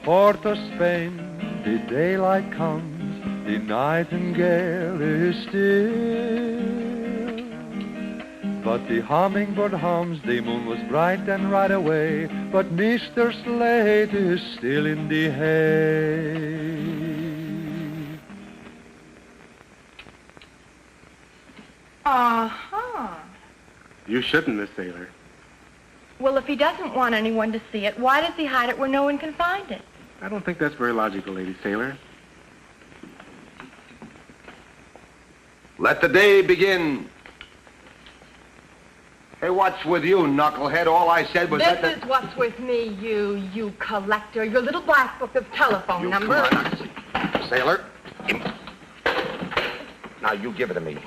port of Spain, the daylight comes, the nightingale is still. But the hummingbird hums, the moon was bright and right away, but Mr. Slate is still in the hay. Uh-huh. You shouldn't, Miss Sailor. Well, if he doesn't want anyone to see it, why does he hide it where no one can find it? I don't think that's very logical, Lady Sailor. Let the day begin. Hey, what's with you, knucklehead? All I said was This is what's with me, you collector. Your little black book of telephone numbers. Sailor. Now, you give it to me.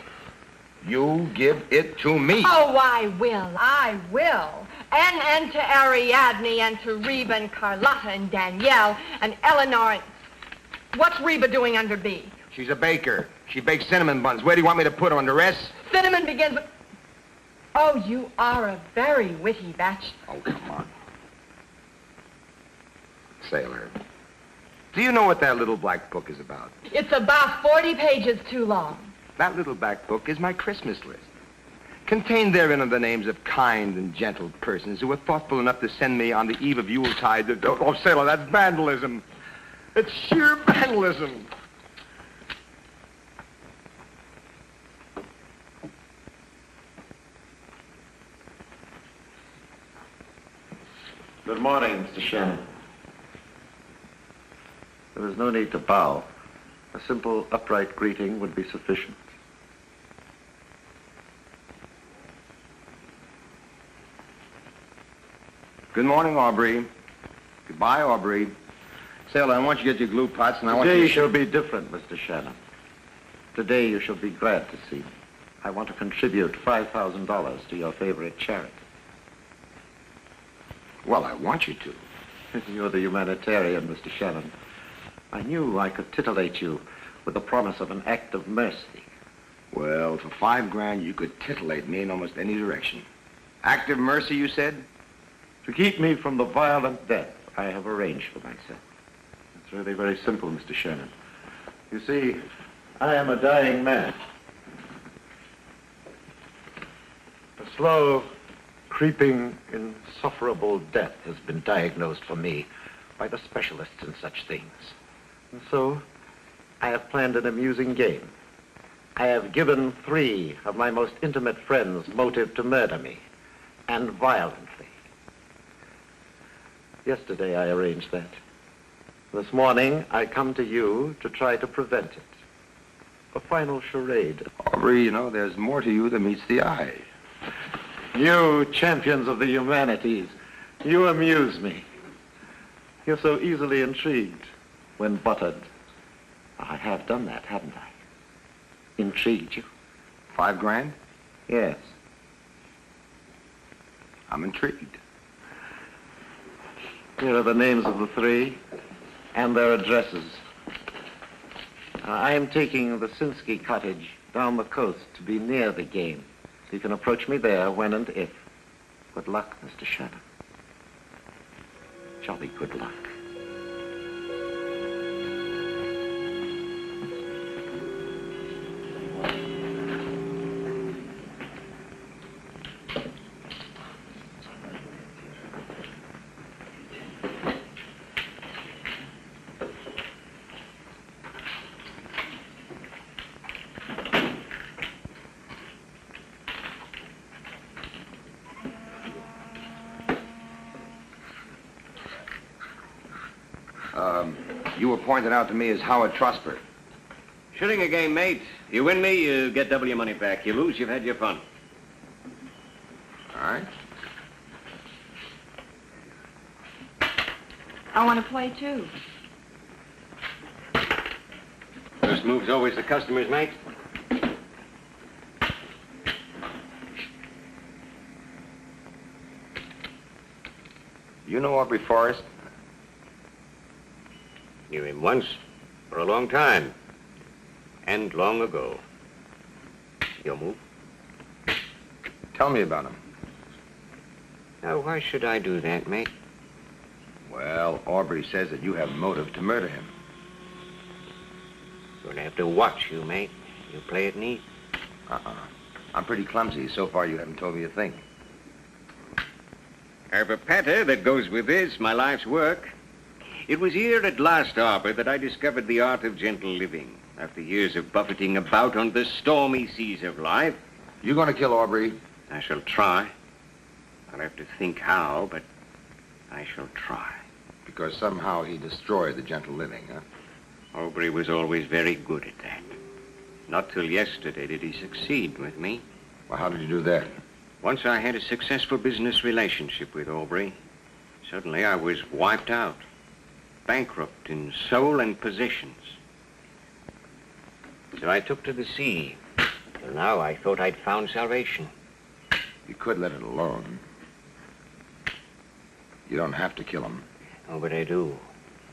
You give it to me. Oh, I will. And to Ariadne, and to Reba, and Carlotta, and Danielle, and Eleanor, and... What's Reba doing under B? She's a baker. She bakes cinnamon buns. Where do you want me to put her, under S? Cinnamon begins with... Oh, you are a very witty bachelor. Oh, come on. Sailor, do you know what that little black book is about? It's about 40 pages too long. That little black book is my Christmas list. Contained therein are the names of kind and gentle persons who were thoughtful enough to send me on the eve of Yuletide. Oh, Sailor, that's vandalism. It's sheer vandalism. Good morning, Mr. Shannon. There is no need to bow. A simple, upright greeting would be sufficient. Good morning, Aubrey. Goodbye, Aubrey. Sailor, I want you to get your glue pots, and I want you Today to... shall be different, Mr. Shannon. Today you shall be glad to see me. I want to contribute $5,000 to your favorite charity. Well, I want you to. You're the humanitarian, Mr. Shannon. I knew I could titillate you with the promise of an act of mercy. Well, for $5,000, you could titillate me in almost any direction. Act of mercy, you said? To keep me from the violent death I have arranged for myself. It's really very simple, Mr. Shannon. You see, I am a dying man. A slow, creeping, insufferable death has been diagnosed for me by the specialists in such things. And so, I have planned an amusing game. I have given 3 of my most intimate friends motive to murder me, and violently. Yesterday I arranged that. This morning I come to you to try to prevent it. A final charade. Aubrey, you know, there's more to you than meets the eye. You champions of the humanities, you amuse me. You're so easily intrigued when buttered. I have done that, haven't I? Intrigued you. $5,000? Yes. I'm intrigued. Here are the names of the 3 and their addresses. I am taking the Sinsky cottage down the coast to be near the game. So you can approach me there when and if. Good luck, Mr. Shannon. Jolly good luck. You were pointed out to me as Howard Trosper. Shooting a game, mate. You win me, you get double your money back. You lose, you've had your fun. All right. I want to play, too. First move's always the customer's, mate. You know Aubrey Forrest? Knew him once, for a long time, and long ago. Your move? Tell me about him. Now, why should I do that, mate? Well, Aubrey says that you have motive to murder him. Gonna have to watch you, mate. You play it neat. I'm pretty clumsy. So far, you haven't told me a thing. I've a patter that goes with this, my life's work. It was here at last arbor that I discovered the art of gentle living. After years of buffeting about on the stormy seas of life. You gonna kill Aubrey? I shall try. I'll have to think how, but I shall try. Because somehow he destroyed the gentle living, huh? Aubrey was always very good at that. Not till yesterday did he succeed with me. Well, how did you do that? Once I had a successful business relationship with Aubrey. Suddenly I was wiped out. Bankrupt in soul and possessions. So I took to the sea. Till now I thought I'd found salvation. You could let it alone. You don't have to kill him. Oh, but I do.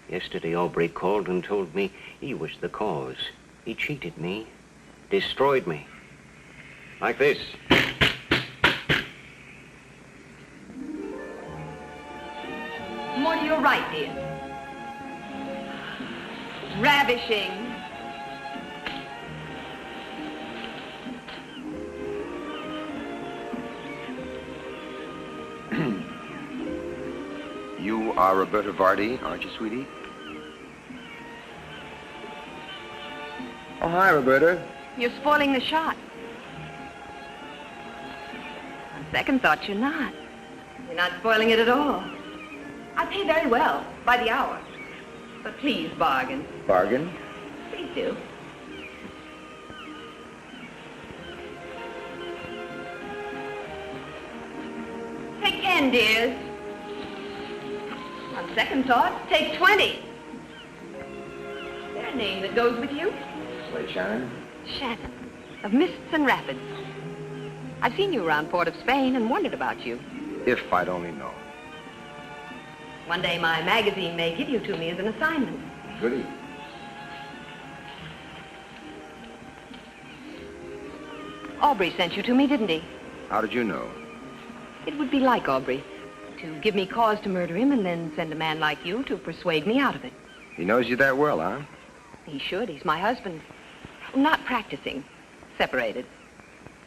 Yesterday Aubrey called and told me he was the cause. He cheated me. Destroyed me. Like this. More to your right, dear. Ravishing. You are Roberta Vardy, aren't you, sweetie? Oh, hi, Roberta. You're spoiling the shot. On second thought, you're not. You're not spoiling it at all. I pay very well, by the hour. But please, bargain. Bargain? Please do. Take 10, dears. On second thought, take 20. Is there a name that goes with you? Slade Shannon? Shannon, of Mists and Rapids. I've seen you around Port of Spain and wondered about you. If I'd only known. One day my magazine may give you to me as an assignment. Goody. Aubrey sent you to me, didn't he? How did you know? It would be like Aubrey to give me cause to murder him and then send a man like you to persuade me out of it. He knows you that well, huh? He should. He's my husband. Not practicing. Separated.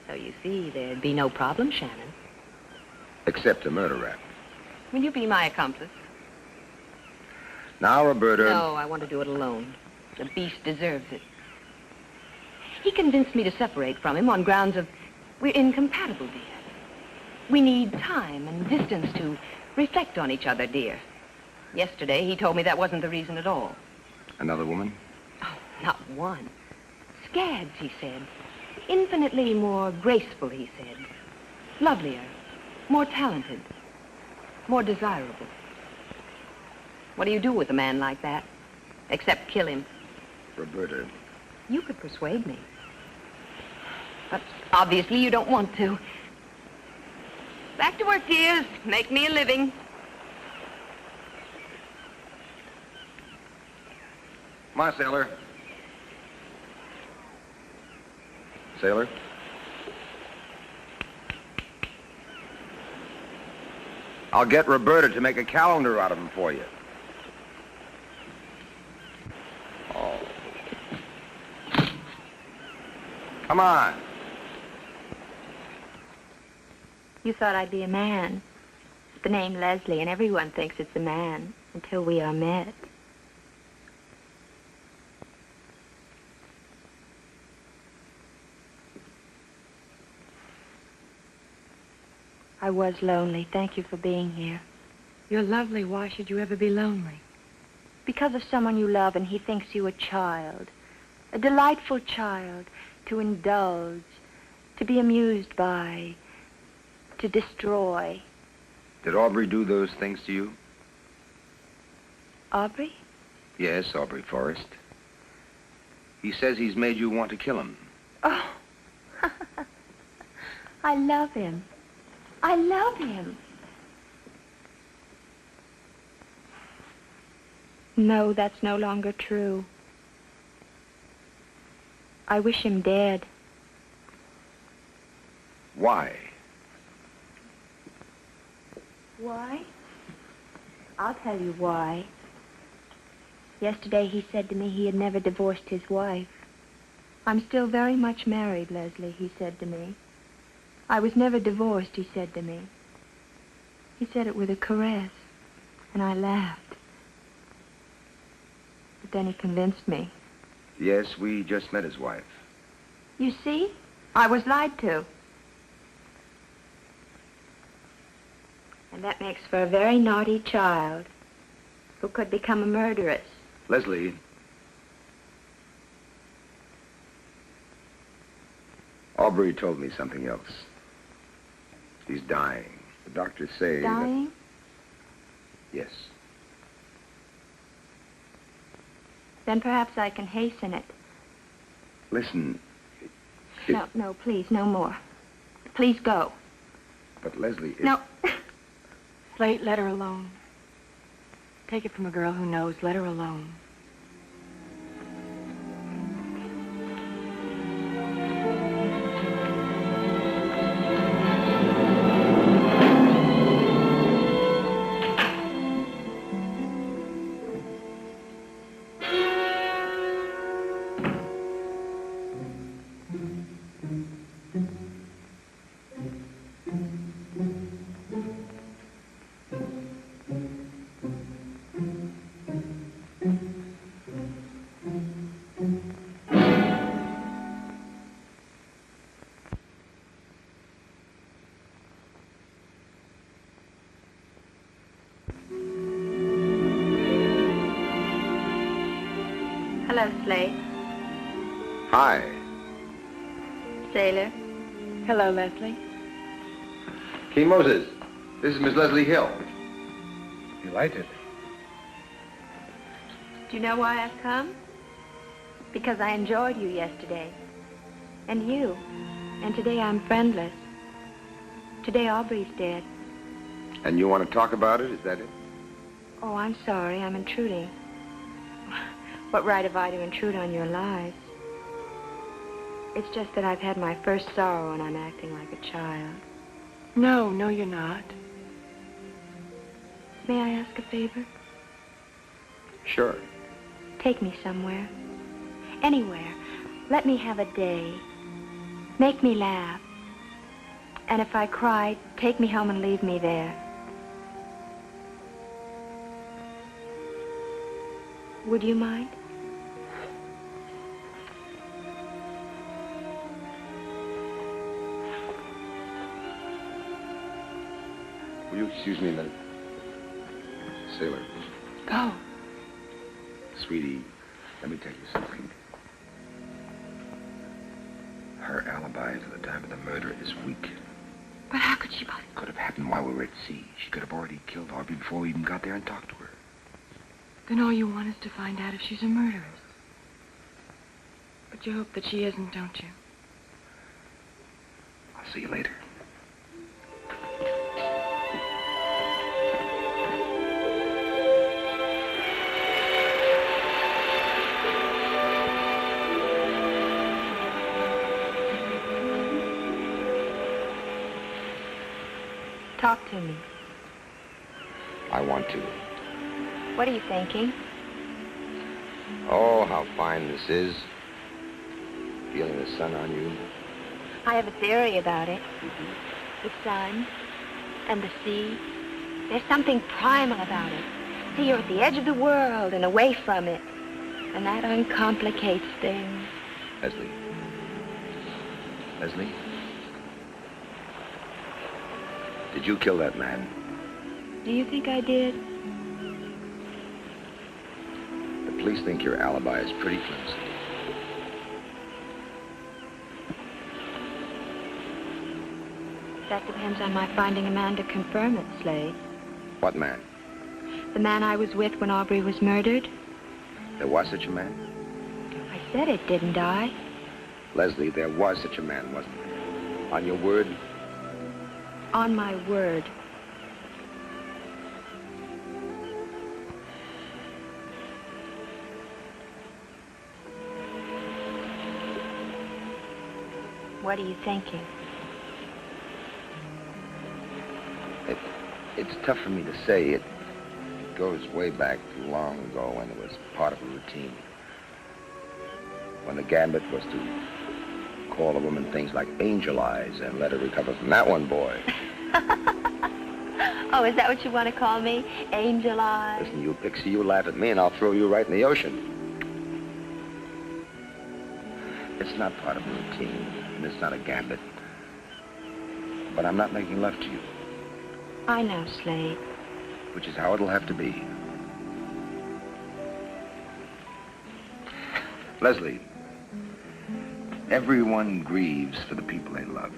So you see, there'd be no problem, Shannon. Except a murder rap. Will you be my accomplice? Now, Roberta... No, I want to do it alone. The beast deserves it. He convinced me to separate from him on grounds of we're incompatible, dear. We need time and distance to reflect on each other, dear. Yesterday, he told me that wasn't the reason at all. Another woman? Oh, not one. Scads, he said. Infinitely more graceful, he said. Lovelier. More talented. More desirable. What do you do with a man like that? Except kill him. Roberta. You could persuade me. But obviously you don't want to. Back to work, dears. Make me a living. Come on, Sailor. Sailor? I'll get Roberta to make a calendar out of him for you. Oh. Come on. You thought I'd be a man. The name Leslie, and everyone thinks it's a man until we are met. I was lonely. Thank you for being here. You're lovely. Why should you ever be lonely? Because of someone you love and he thinks you a child. A delightful child to indulge, to be amused by, to destroy. Did Aubrey do those things to you? Aubrey? Yes, Aubrey Forrest. He says he's made you want to kill him. Oh, I love him. I love him. No, that's no longer true. I wish him dead. Why? Why? I'll tell you why. Yesterday he said to me he had never divorced his wife. I'm still very much married, Leslie, he said to me. I was never divorced, he said to me. He said it with a caress, and I laughed. But then he convinced me. Yes, we just met his wife. You see? I was lied to. And that makes for a very naughty child who could become a murderess. Leslie. Aubrey told me something else. He's dying. The doctors say Dying? that... Yes. Then perhaps I can hasten it. Listen. No, please, no more. Please go. But Leslie... No. Slate, let her alone. Take it from a girl who knows. Let her alone. Hello, Slate. Hi. Sailor. Hello, Leslie. King Moses, this is Miss Leslie Hill. Delighted. Do you know why I've come? Because I enjoyed you yesterday. And you. And today I'm friendless. Today Aubrey's dead. And you want to talk about it? Is that it? Oh, I'm sorry. I'm intruding. What right have I to intrude on your lives? It's just that I've had my first sorrow and I'm acting like a child. No, you're not. May I ask a favor? Sure. Take me somewhere. Anywhere. Let me have a day. Make me laugh. And if I cry, take me home and leave me there. Would you mind? Will you excuse me a minute? Sailor. Go. Sweetie, let me tell you something. Her alibi to the time of the murder is weak. But how could she possibly... Could have happened while we were at sea. She could have already killed Aubrey before we even got there and talked to her. Then all you want is to find out if she's a murderess. But you hope that she isn't, don't you? I'll see you later. Talk to me. I want to. What are you thinking? Oh, how fine this is. Feeling the sun on you. I have a theory about it. The sun and the sea. There's something primal about it. See, you're at the edge of the world and away from it. And that uncomplicates things. Leslie. Leslie? Did you kill that man? Do you think I did? The police think your alibi is pretty flimsy. That depends on my finding a man to confirm it, Slade. What man? The man I was with when Aubrey was murdered. There was such a man? I said it, didn't I? Leslie, there was such a man, wasn't there? On your word? On my word. What are you thinking? It's tough for me to say. goes way back long ago when it was part of a routine. When the gambit was to call a woman things like angel eyes and let her recover from that one, boy. Oh, is that what you want to call me? Angel eyes? Listen, you pixie, you laugh at me and I'll throw you right in the ocean. It's not part of a routine, and it's not a gambit. But I'm not making love to you. I know, Slade. Which is how it'll have to be. Leslie, everyone grieves for the people they love.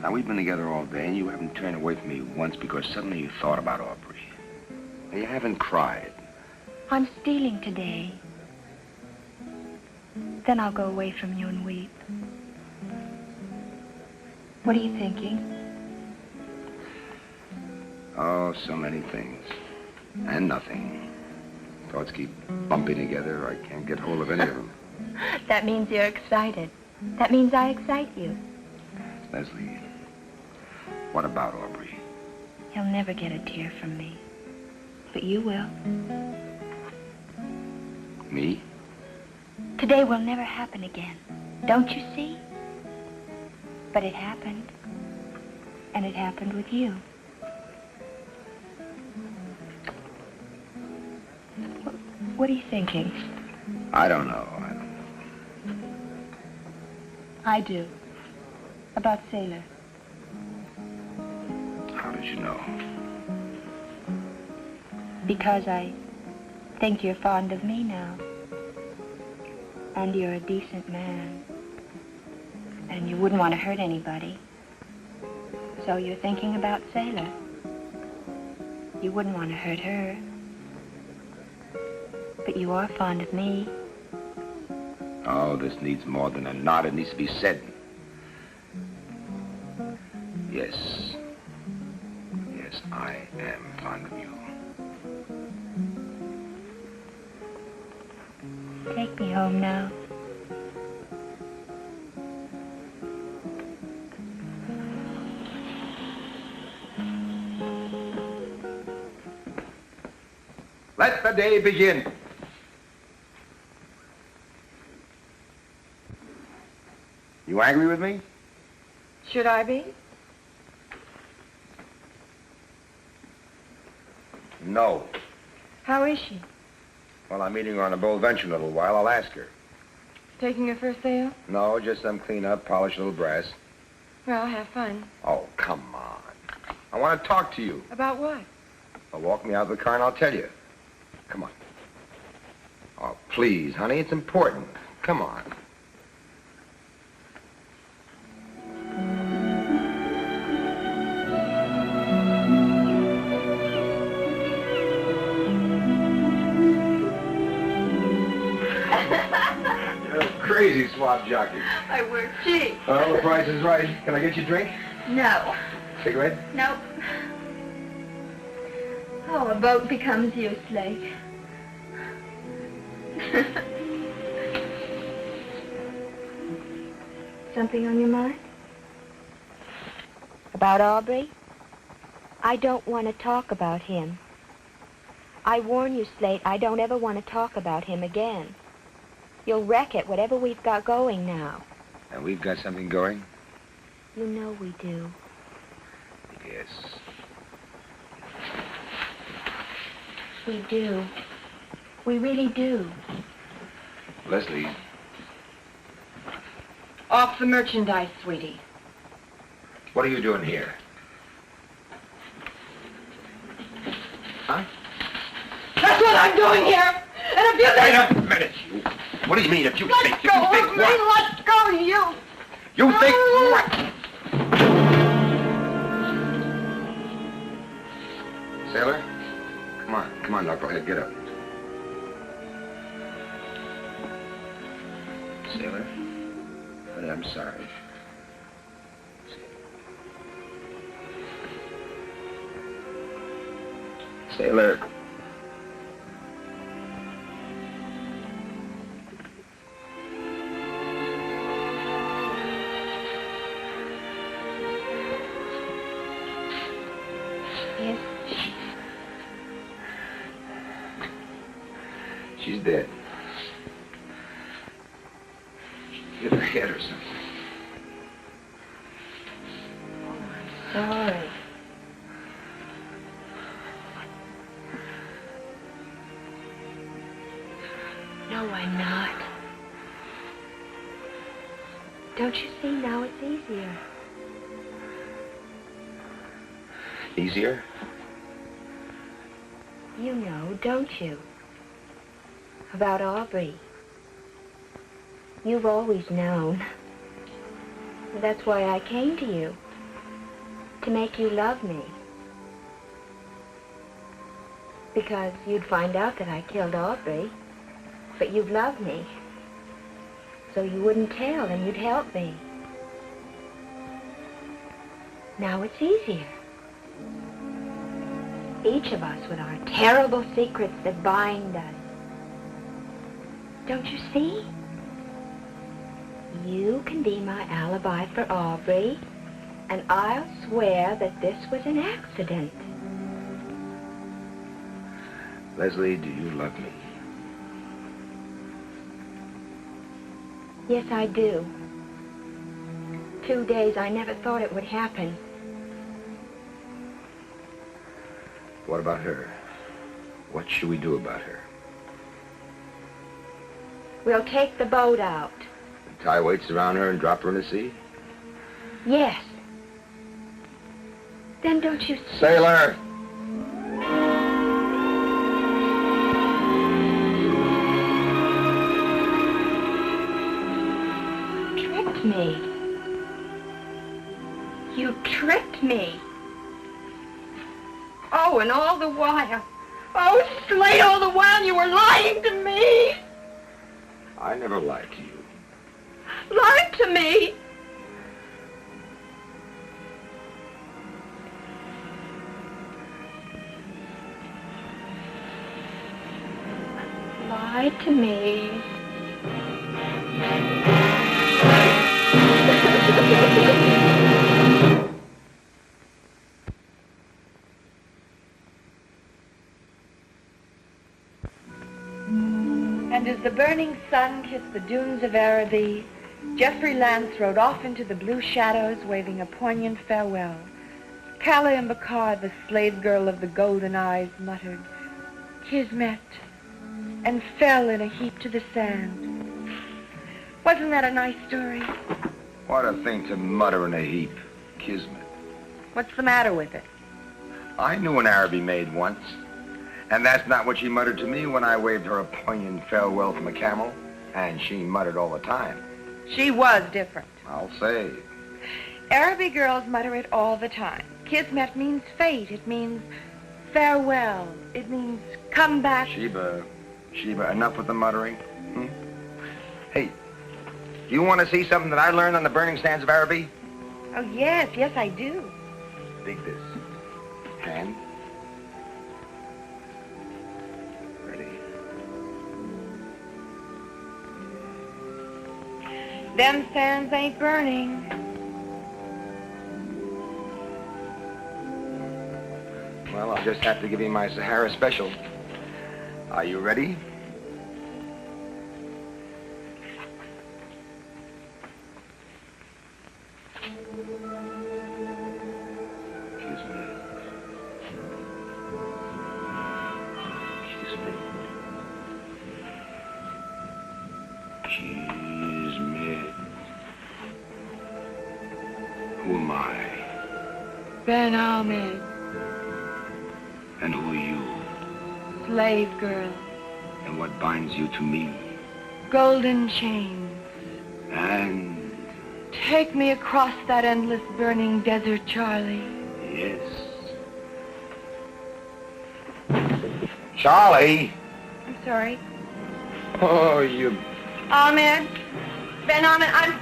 Now, we've been together all day, and you haven't turned away from me once because suddenly you thought about Aubrey. And you haven't cried. I'm stealing today. Then I'll go away from you and weep. What are you thinking? Oh, so many things. And nothing. Thoughts keep bumping together. I can't get hold of any of them. That means you're excited. That means I excite you. Leslie, what about Aubrey? He'll never get a tear from me. But you will. Me? Today will never happen again. Don't you see? But it happened. And it happened with you. What are you thinking? I don't know. I do. About Sailor. How did you know? Because I think you're fond of me now. And you're a decent man. And you wouldn't want to hurt anybody. So you're thinking about Sailor. You wouldn't want to hurt her. But you are fond of me. Oh, this needs more than a nod. It needs to be said. Yes. Yes, I am fond of you. Take me home now. Let the day begin. You angry with me? Should I be? No. How is she? Well, I'm meeting her on a bold venture in a little while. I'll ask her. Taking her first day out? No, just some clean up, polish a little brass. Well, have fun. Oh, come on. I want to talk to you. About what? Well, walk me out of the car and I'll tell you. Come on. Oh, please, honey, it's important. Come on. Crazy swap jockey. I work cheap. Well, the price is right. Can I get you a drink? No. Cigarette? Nope. Oh, a boat becomes you, Slate. Something on your mind? About Aubrey? I don't want to talk about him. I warn you, Slate, I don't ever want to talk about him again. You'll wreck it, whatever we've got going now. And we've got something going? You know we do. Yes. We do. We really do. Leslie, Off the merchandise, sweetie. what are you doing here? Huh? That's what I'm doing here! And if you Wait think... a minute, you. What do you mean if you Let think? go You think of me! what? Let go, you! You think what? Sailor? Come on, knucklehead, get up. Sailor? Honey, I'm sorry. Sailor. Yes? she's dead. Hit her head or something. Sorry. No, I'm not. Don't you see, now it's easier. Easier? You know, don't you? About Aubrey. You've always known. That's why I came to you. To make you love me. Because you'd find out that I killed Aubrey, but you'd love me. So you wouldn't tell and you'd help me. Now it's easier. Each of us with our terrible secrets that bind us. Don't you see? You can be my alibi for Aubrey, and I'll swear that this was an accident. Leslie, do you love me? Yes, I do. 2 days I never thought it would happen. What about her? What should we do about her? We'll take the boat out. Tie weights around her and drop her in the sea? Yes. Then don't you see? Sailor! Tricked me. You tricked me. Oh, and all the while. Oh, Slade, all the while you were lying to me. I never lied to you. Lied to me. Lied to me. And as the burning sun kissed the dunes of Araby, Geoffrey Lance rode off into the blue shadows, waving a poignant farewell. Calais and Bacard, the slave girl of the golden eyes, muttered, "Kismet," and fell in a heap to the sand. Wasn't that a nice story? What a thing to mutter in a heap. Kismet. What's the matter with it? I knew an Araby maid once. And that's not what she muttered to me when I waved her a poignant farewell from a camel. And she muttered all the time. She was different. I'll say. Araby girls mutter it all the time. Kismet means fate. It means farewell. It means come back. Sheba, enough with the muttering. Hey, do you want to see something that I learned on the burning sands of Araby? Oh, yes, I do. Dig this. Hand. Ready. Them sands ain't burning. Well, I'll just have to give you my Sahara special. Are you ready? Who am I? Ben Ahmed, And who are you? slave girl, And what binds you to me? golden chains. And Take me across that endless burning desert, Charlie. yes. Charlie! I'm sorry. Oh, you... Ahmed, Ben Ahmed, I'm